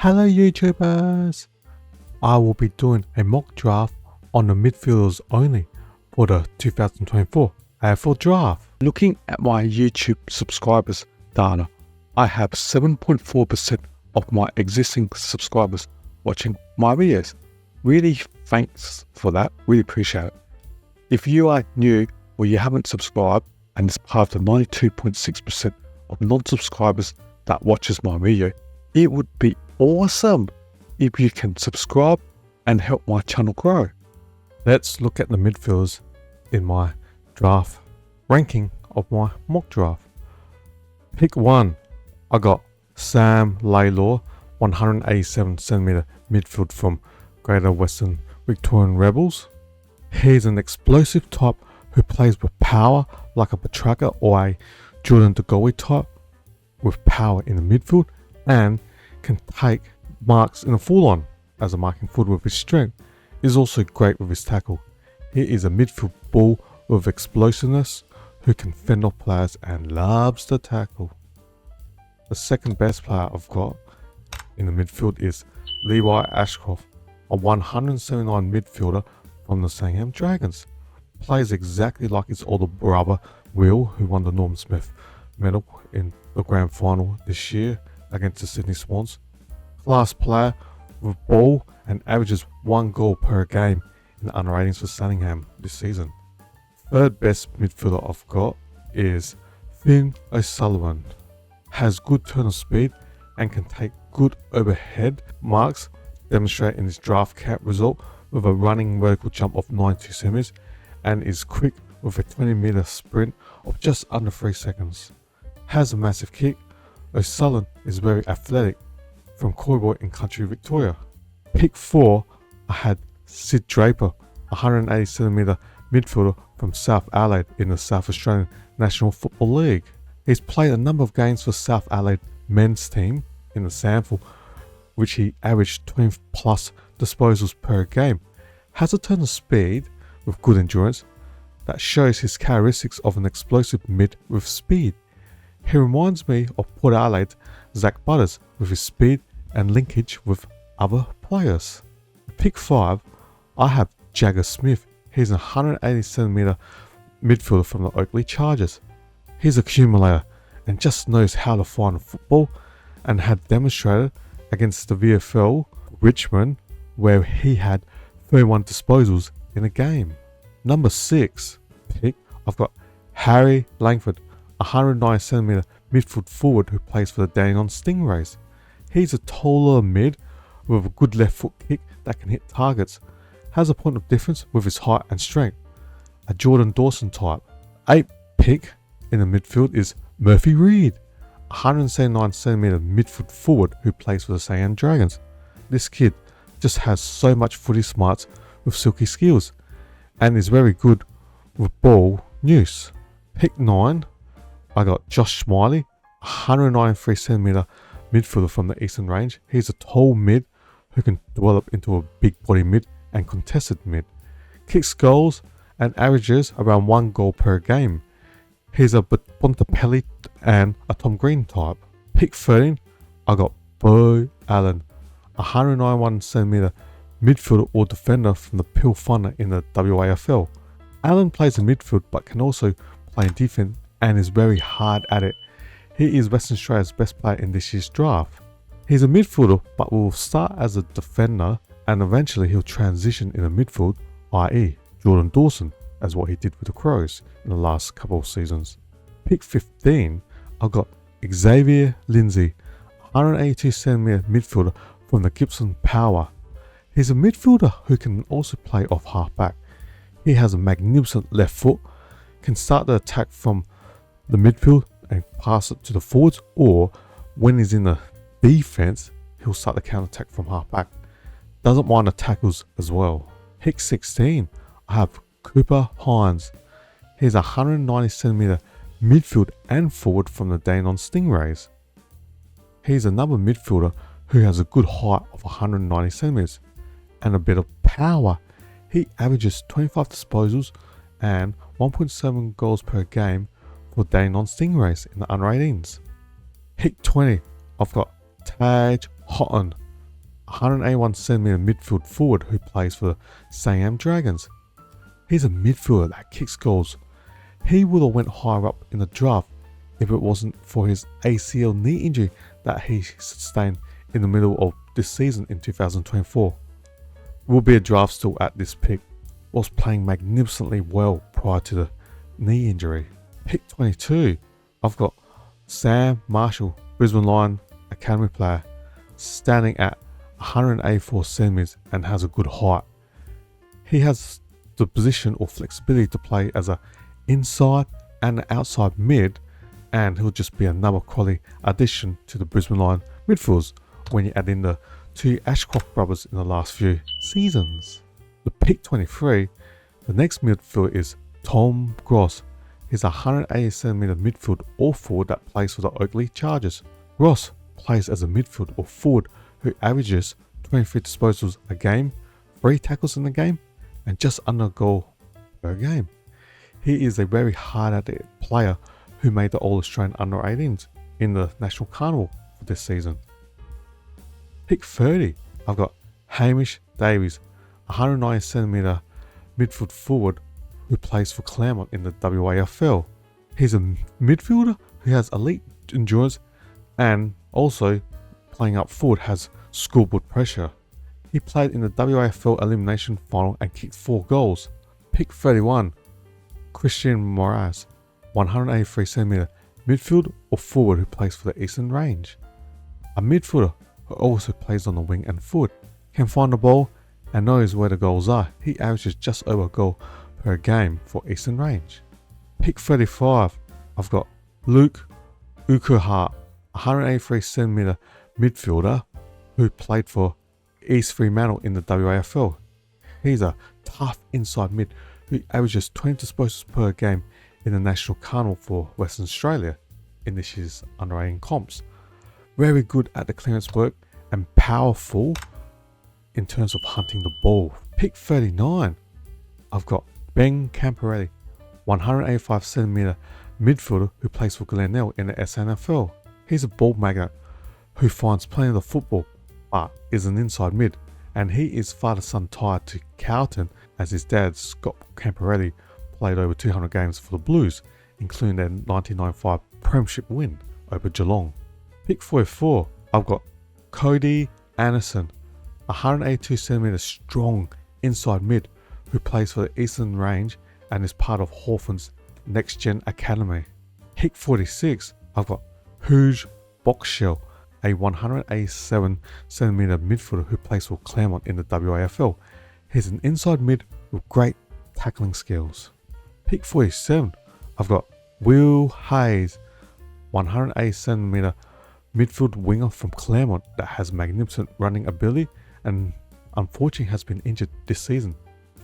Hello YouTubers! I will be doing a mock draft on the midfielders only for the 2024 AFL Draft. Looking at my YouTube subscribers data, I have 7.4% of my existing subscribers watching my videos. Really thanks for that, really appreciate it. If you are new or you haven't subscribed and it's part of the 92.6% of non-subscribers that watches my video, it would be awesome if you can subscribe and help my channel grow. Let's look at the midfielders in my draft ranking of my mock draft. Pick 1, I got Sam Laylor, 187cm midfield from Greater Western Victorian Rebels. He's an explosive type who plays with power like a Petrarca or a Jordan De Goey type, with power in the midfield and can take marks in a full on as a marking forward with his strength. Is also great with his tackle. He is a midfield bull with explosiveness who can fend off players and loves to tackle. The second best player I've got in the midfield is Levi Ashcroft, a 179 midfielder from the Sandham Dragons. Plays exactly like his older brother Will, who won the Norm Smith medal in the grand final this year against the Sydney Swans. Class player with ball and averages 1 goal per game in the under ratings for Sandringham this season. Third best midfielder I've got is Finn O'Sullivan. Has good turn of speed and can take good overhead marks, demonstrating his draft cap result with a running vertical jump of 92 centimeters and is quick with a 20-meter sprint of just under 3 seconds. Has a massive kick. O'Sullivan is very athletic from Coyboy in country Victoria. Pick 4, I had Sid Draper, 180cm midfielder from South Adelaide in the South Australian National Football League. He's played a number of games for South Adelaide men's team in the sample, which he averaged 20 plus disposals per game. Has a turn of speed with good endurance that shows his characteristics of an explosive mid with speed. He reminds me of Port Adelaide's Zach Butters with his speed and linkage with other players. Pick 5, I have Jagger Smith. He's a 180cm midfielder from the Oakley Chargers. He's a accumulator and just knows how to find a football and had demonstrated against the VFL Richmond where he had 31 disposals in a game. Number 6 pick, I've got Harry Langford, a 109cm midfield forward who plays for the Dandenong Stingrays. He's a taller mid with a good left foot kick that can hit targets. Has a point of difference with his height and strength. A Jordan Dawson type. 8th pick in the midfield is Murphy Reid, a 179cm midfield forward who plays for the Sandham Dragons. This kid just has so much footy smarts with silky skills and is very good with ball use. Pick 9, I got Josh Smiley, a 193cm midfielder from the Eastern Range. He's a tall mid who can develop into a big body mid and contested mid. Kicks goals and averages around 1 goal per game. He's a Bontempelli and a Tom Green type. Pick 13, I got Bo Allen, a 191cm midfielder or defender from the Peel Thunder in the WAFL. Allen plays in midfield but can also play in defense and is very hard at it. He is Western Australia's best player in this year's draft. He's a midfielder but will start as a defender and eventually he'll transition in the midfield, i.e. Jordan Dawson, as what he did with the Crows in the last couple of seasons. Pick 15, I've got Xavier Lindsay, 182cm midfielder from the Gibson Power. He's a midfielder who can also play off halfback. He has a magnificent left foot, can start the attack from the midfield and pass it to the forwards, or when he's in the defense, he'll start the counter attack from halfback. Doesn't mind the tackles as well. Pick 16, I have Cooper Hines. He's a 190cm midfield and forward from the Dandenong Stingrays. He's another midfielder who has a good height of 190cm and a bit of power. He averages 25 disposals and 1.7 goals per game for Dandenong Stingrays in the under 18s. Pick 20, I've got Taj Houghton, 181cm midfield forward who plays for the Siam Dragons. He's a midfielder that kicks goals. He would have went higher up in the draft if it wasn't for his ACL knee injury that he sustained in the middle of this season in 2024. Will be a draft still at this pick. Was playing magnificently well prior to the knee injury. Pick 22, I've got Sam Marshall, Brisbane Lion Academy player, standing at 184 centimeters and has a good height. He has the position or flexibility to play as a inside and outside mid, and he'll just be another quality addition to the Brisbane Lion midfielders when you add in the two Ashcroft brothers in the last few seasons. The pick 23, the next midfielder is Tom Gross. He's a 180cm midfield or forward that plays for the Oakley Chargers. Gross plays as a midfield or forward who averages 23 disposals a game, 3 tackles in the game, and just under a goal per game. He is a very hard at it player who made the All-Australian Under-18s in the National Carnival for this season. Pick 30, I've got Hamish Davies, 190cm midfield forward who plays for Claremont in the WAFL. He's a midfielder who has elite endurance and also playing up forward has scoreboard pressure. He played in the WAFL elimination final and kicked 4 goals. Pick 31, Christian Moraes, 183cm midfield or forward who plays for the Eastern Range. A midfielder who also plays on the wing and forward, can find the ball and knows where the goals are. He averages just over a goal per game for Eastern Range. Pick 35, I've got Luke Ukuhart, 183cm midfielder who played for East Fremantle in the WAFL. He's a tough inside mid who averages 20 disposals per game in the National Carnival for Western Australia in this year's under-18 comps. Very good at the clearance work and powerful in terms of hunting the ball. Pick 39, I've got Ben Camporelli, 185cm midfielder who plays for Glenelg in the SNFL. He's a ball magnet who finds plenty of the football but is an inside mid, and he is father-son tied to Carlton as his dad Scott Camporelli played over 200 games for the Blues, including their 1995 Premiership win over Geelong. Pick 44, I've got Cody Anderson, 182cm strong inside mid who plays for the Eastern Range and is part of Hawthorn's Next Gen Academy. Pick 46, I've got Hooge Boxshell, a 187cm midfielder who plays for Claremont in the WAFL. He's an inside mid with great tackling skills. Pick 47, I've got Will Hayes, 180cm midfield winger from Claremont that has magnificent running ability and unfortunately has been injured this season.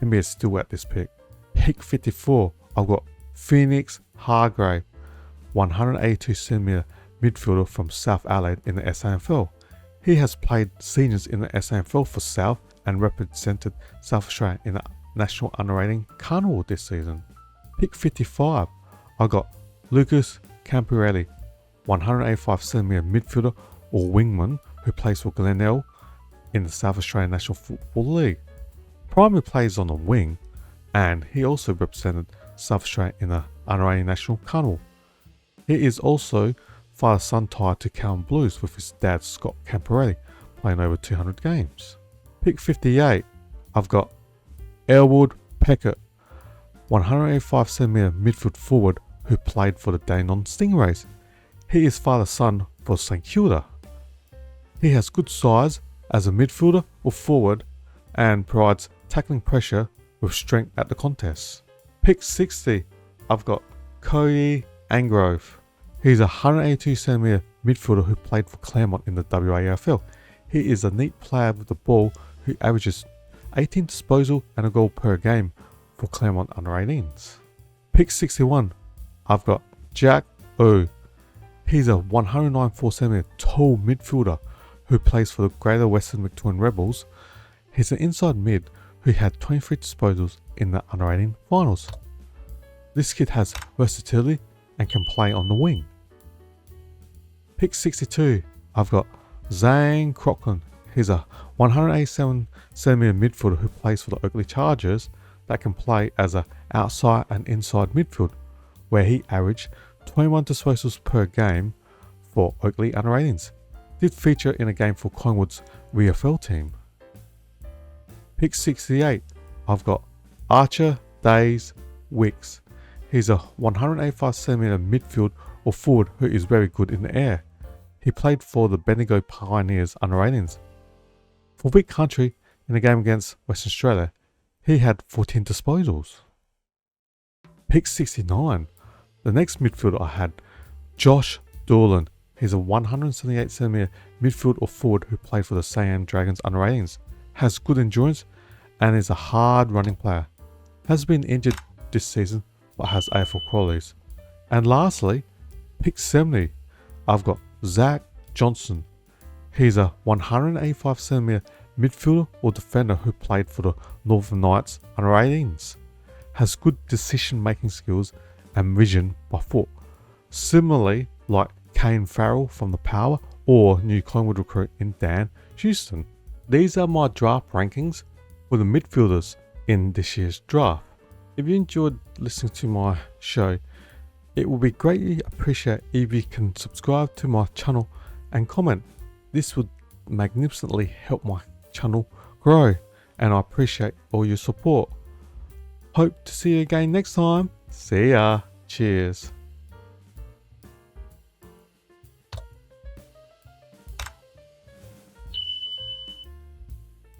NBA is still at this pick. Pick 54, I've got Phoenix Hargrave, 182cm midfielder from South Adelaide in the SANFL. He has played seniors in the SANFL for South and represented South Australia in the National Under-18 Carnival this season. Pick 55, I got Lucas Camporelli, 185cm midfielder or wingman who plays for Glenelg in the South Australian National Football League. Primary plays on the wing, and he also represented South Australia in the Under-18 National Carnival. He is also father-son tied to Carlton Blues with his dad Scott Camporelli, playing over 200 games. Pick 58, I've got Elwood Peckett, 185cm midfield forward who played for the Dandenong Stingrays. He is father-son for St Kilda. He has good size as a midfielder or forward and provides tackling pressure with strength at the contests. Pick 60, I've got Cody Angrove. He's a 182cm midfielder who played for Claremont in the WAFL. He is a neat player with the ball who averages 18 disposal and a goal per game for Claremont Under-18s. Pick 61, I've got Jack O. He's a 194cm tall midfielder who plays for the Greater Western Victorian Rebels. He's an inside mid who had 23 disposals in the Under-18 finals. This kid has versatility and can play on the wing. Pick 62, I've got Zane Crocklin. He's a 187cm midfielder who plays for the Oakley Chargers that can play as an outside and inside midfield, where he averaged 21 disposals per game for Oakley under 18s. Did feature in a game for Collingwood's AFL team. Pick 68, I've got Archer Days Wicks. He's a 185cm midfield or forward who is very good in the air. He played for the Bendigo Pioneers under 18s. For Vic Country, in a game against Western Australia, he had 14 disposals. Pick 69, the next midfielder I had, Josh Doolan. He's a 178cm midfield or forward who played for the Siam Dragons under 18s. Has good endurance and is a hard running player. Has been injured this season but has AFL qualities. And lastly, pick 70, I've got Zach Johnson. He's a 185cm midfielder or defender who played for the Northern Knights under 18s. Has good decision making skills and vision by foot. Similarly, like Kane Farrell from the Power or new Collingwood recruit in Dan Houston. These are my draft rankings for the midfielders in this year's draft. If you enjoyed listening to my show, it will be greatly appreciated if you can subscribe to my channel and comment. This would magnificently help my channel grow, and I appreciate all your support. Hope to see you again next time. See ya. Cheers.